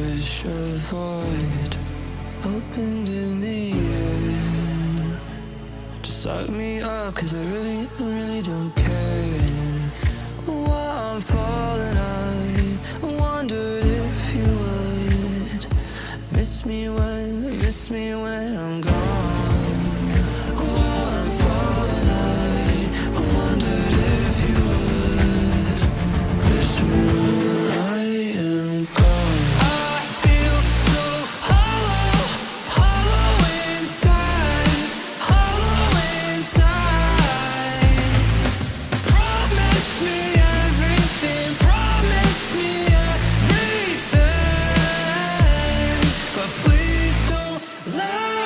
wish a void opened in the air to suck me up, cause I really don't care. While I'm falling, I wondered if you would miss me when I'm gone. While I'm falling, I wondered if you would miss me when I am gone. I feel so hollow, hollow inside, hollow inside. Promise me everything, promise me everything, but please don't lie.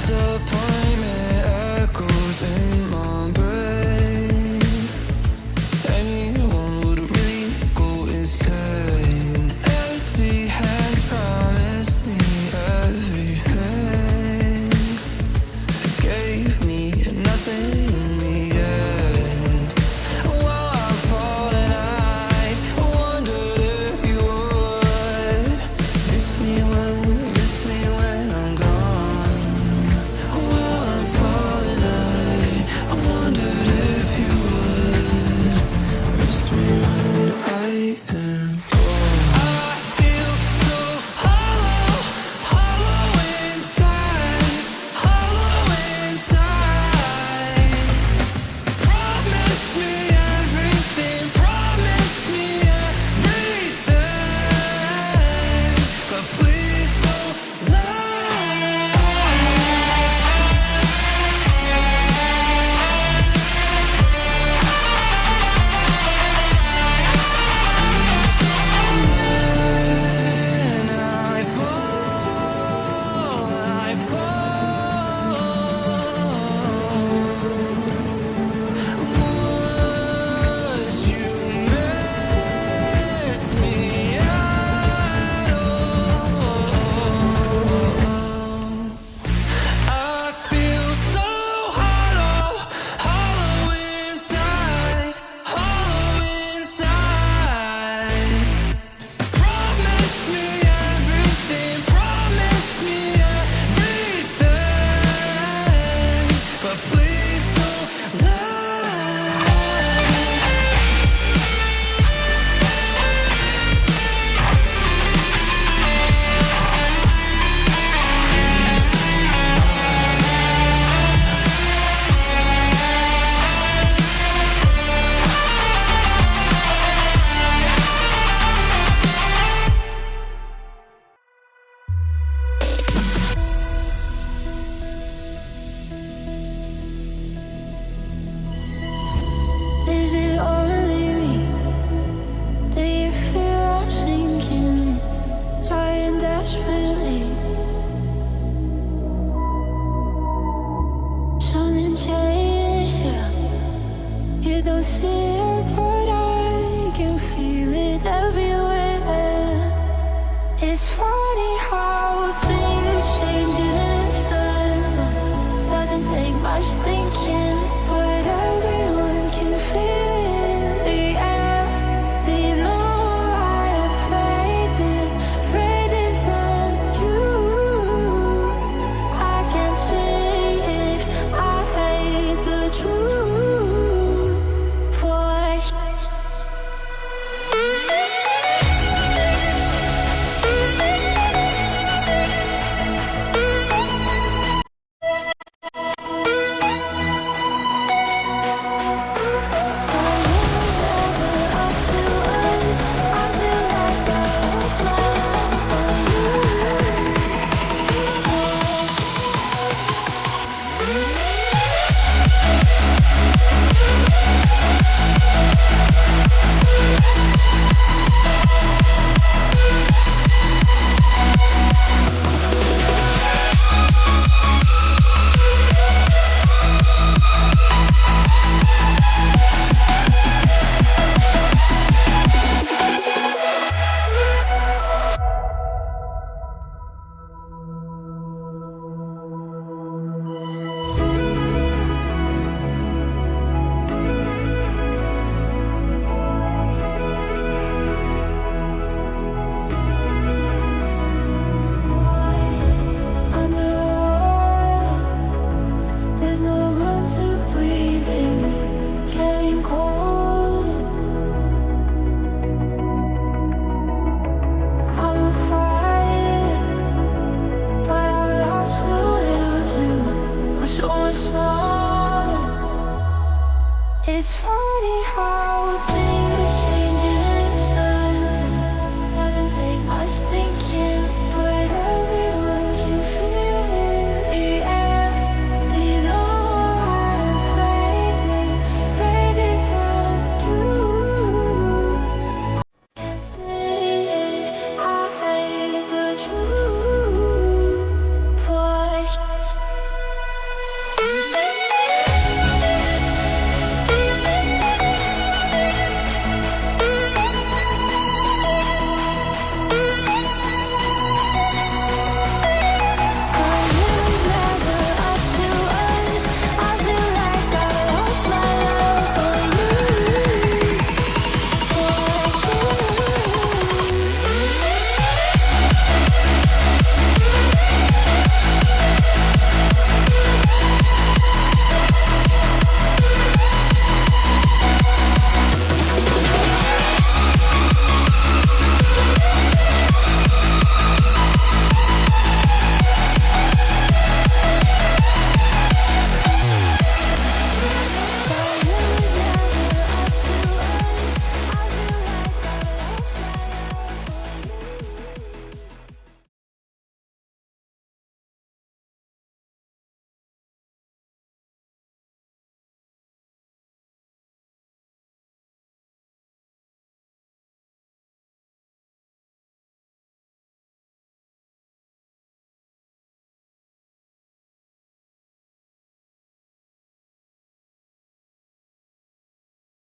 Disappointment echoes in my brain. Anyone would really go insane. Empty hands promised me everything. It gave me nothing in the end. While I'm falling, I wondered if you would miss me when I'm gone. While I'm falling, I wondered if you would miss me when I am gone. I feel so hollow, hollow inside, hollow inside. Promise me everything, promise me everything, but please don't lie. When I fall, would you miss me at all? I feel so hollow, hollow inside, hollow inside. Promise me everything, promise me everything, but please don't lie. Is it only me? Do you feel I'm sinking? Trying desperately. Something changed here. You don't see it, but I can feel it everywhere. It's funny how things change in an instant. Doesn't take much thinking, but everyone can feel it in the air. Do you know I am fading, fading from you? I can't say it, I hate the truth. For There's no room to breathe in, getting cold. I'm a fire, but I'm lost without you. I'm so much smaller. It's funny how things